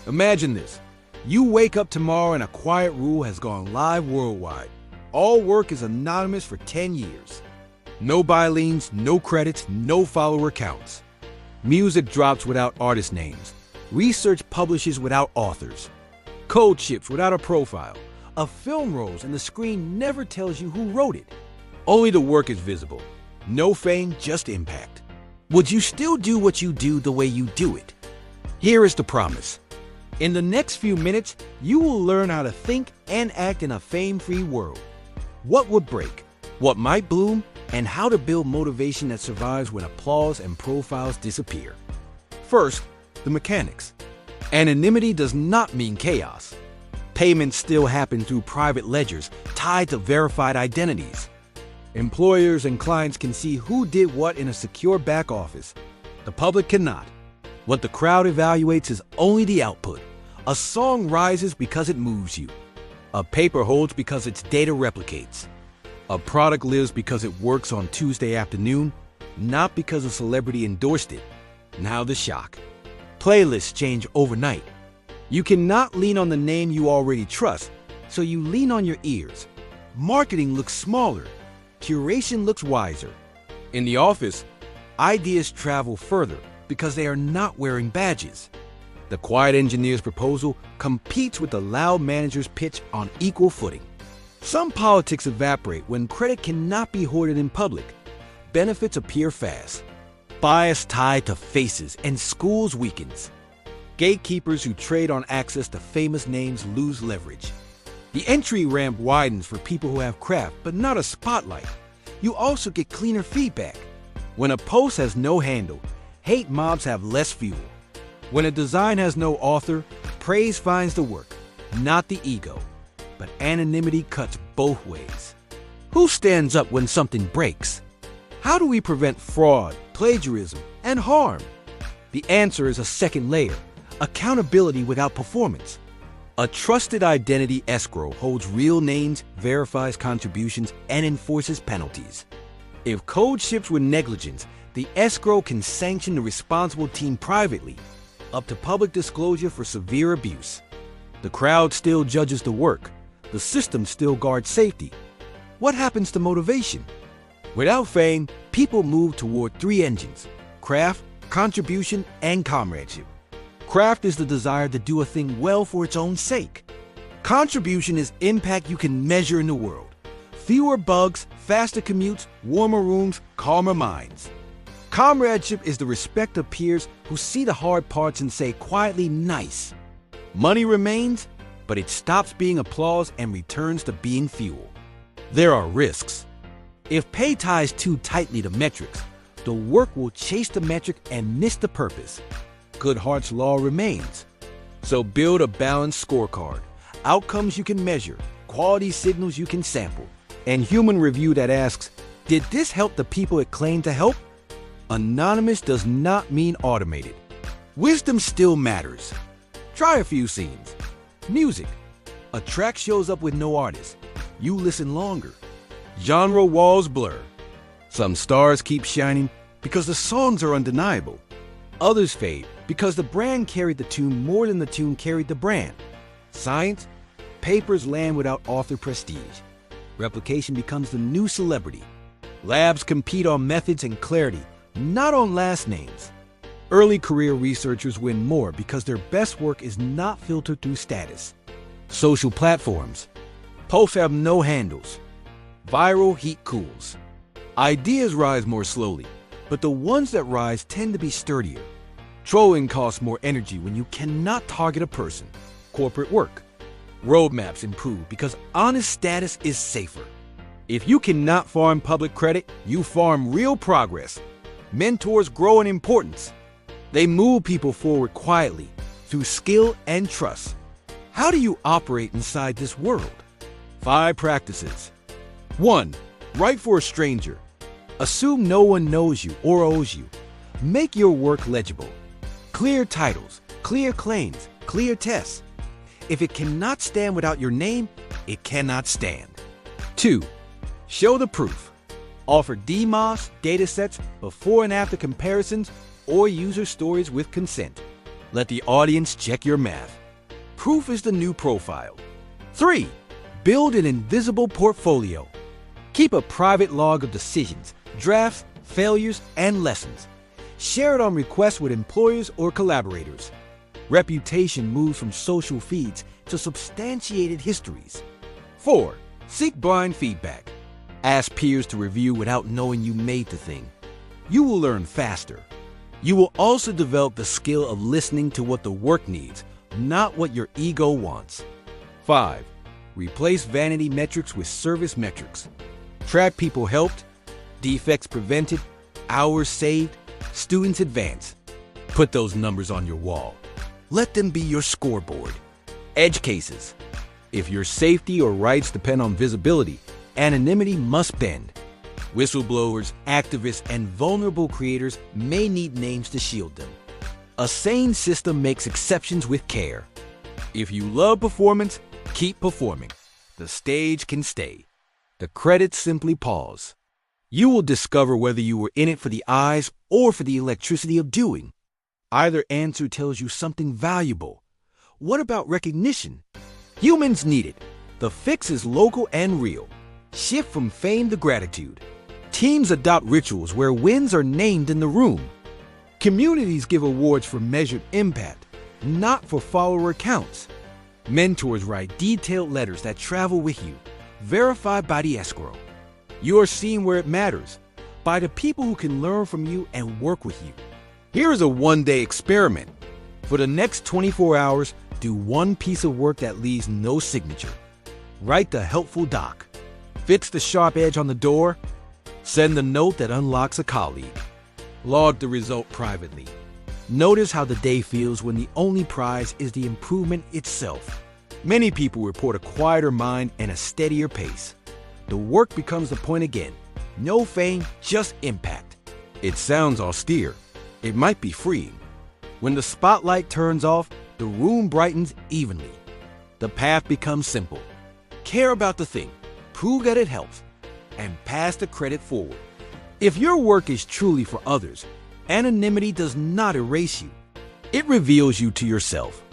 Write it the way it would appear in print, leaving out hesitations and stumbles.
Imagine this. You wake up tomorrow and a quiet rule has gone live worldwide. All work is anonymous for 10 years. No buy liens, no credits, no follower counts. Music drops without artist names. Research publishes without authors. Code ships without a profile. A film rolls and the screen never tells you who wrote it. Only the work is visible. No fame, just impact. Would you still do what you do the way you do it? Here is the promise. In the next few minutes, you will learn how to think and act in a fame-free world. What would break, what might bloom, and how to build motivation that survives when applause and profiles disappear. First, the mechanics. Anonymity does not mean chaos. Payments still happen through private ledgers tied to verified identities. Employers and clients can see who did what in a secure back office. The public cannot. What the crowd evaluates is only the output. A song rises because it moves you. A paper holds because its data replicates. A product lives because it works on Tuesday afternoon, not because a celebrity endorsed it. Now the shock. Playlists change overnight. You cannot lean on the name you already trust, so you lean on your ears. Marketing looks smaller. Curation looks wiser. In the office, ideas travel further because they are not wearing badges. The quiet engineer's proposal competes with the loud manager's pitch on equal footing. Some politics evaporate when credit cannot be hoarded in public. Benefits appear fast. Bias tied to faces and schools weakens. Gatekeepers who trade on access to famous names lose leverage. The entry ramp widens for people who have craft, but not a spotlight. You also get cleaner feedback. When a post has no handle, hate mobs have less fuel. When a design has no author, praise finds the work, not the ego. But anonymity cuts both ways. Who stands up when something breaks? How do we prevent fraud, plagiarism, and harm? The answer is a second layer: accountability without performance. A trusted identity escrow holds real names, verifies contributions, and enforces penalties. If code ships with negligence, the escrow can sanction the responsible team privately, up to public disclosure for severe abuse. The crowd still judges the work. The system still guards safety. What happens to motivation? Without fame, people move toward three engines: craft, contribution, and comradeship. Craft is the desire to do a thing well for its own sake. Contribution is impact you can measure in the world. Fewer bugs, faster commutes, warmer rooms, calmer minds. Comradeship is the respect of peers who see the hard parts and say quietly, nice. Money remains, but it stops being applause and returns to being fuel. There are risks. If pay ties too tightly to metrics, the work will chase the metric and miss the purpose. Goodhart's law remains. So build a balanced scorecard. Outcomes you can measure, quality signals you can sample, and human review that asks, did this help the people it claimed to help? Anonymous does not mean automated. Wisdom still matters. Try a few scenes. Music. A track shows up with no artist. You listen longer. Genre walls blur. Some stars keep shining because the songs are undeniable. Others fade because the brand carried the tune more than the tune carried the brand. Science. Papers land without author prestige. Replication becomes the new celebrity. Labs compete on methods and clarity, not on last names. Early career researchers win more because their best work is not filtered through status. Social platforms. Posts have no handles. Viral heat cools. Ideas rise more slowly, but the ones that rise tend to be sturdier. Trolling costs more energy when you cannot target a person. Corporate work. Roadmaps improve because honest status is safer. If you cannot farm public credit, you farm real progress. Mentors grow in importance. They move people forward quietly through skill and trust. How do you operate inside this world? 5 practices. 1. Write for a stranger. Assume no one knows you or owes you. Make your work legible. Clear titles, clear claims, clear tests. If it cannot stand without your name, it cannot stand. 2. Show the proof. Offer DMOS, datasets, before and after comparisons, or user stories with consent. Let the audience check your math. Proof is the new profile. 3. Build an invisible portfolio. Keep a private log of decisions, drafts, failures, and lessons. Share it on request with employers or collaborators. Reputation moves from social feeds to substantiated histories. 4. Seek blind feedback. Ask peers to review without knowing you made the thing. You will learn faster. You will also develop the skill of listening to what the work needs, not what your ego wants. 5. Replace vanity metrics with service metrics. Track people helped, defects prevented, hours saved, students advanced. Put those numbers on your wall. Let them be your scoreboard. Edge cases. If your safety or rights depend on visibility, anonymity must bend. Whistleblowers, activists, and vulnerable creators may need names to shield them. A sane system makes exceptions with care. If you love performance, keep performing. The stage can stay. The credits simply pause. You will discover whether you were in it for the eyes or for the electricity of doing. Either answer tells you something valuable. What about recognition? Humans need it. The fix is local and real. Shift from fame to gratitude. Teams adopt rituals where wins are named in the room. Communities give awards for measured impact, not for follower counts. Mentors write detailed letters that travel with you, verified by the escrow. You are seen where it matters, by the people who can learn from you and work with you. Here is a one-day experiment. For the next 24 hours, do one piece of work that leaves no signature. Write the helpful doc. Fix the sharp edge on the door. Send the note that unlocks a colleague. Log the result privately. Notice how the day feels when the only prize is the improvement itself. Many people report a quieter mind and a steadier pace. The work becomes the point again. No fame, just impact. It sounds austere. It might be freeing. When the spotlight turns off, the room brightens evenly. The path becomes simple. Care about the thing, prove that it helps, and pass the credit forward. If your work is truly for others, anonymity does not erase you. It reveals you to yourself.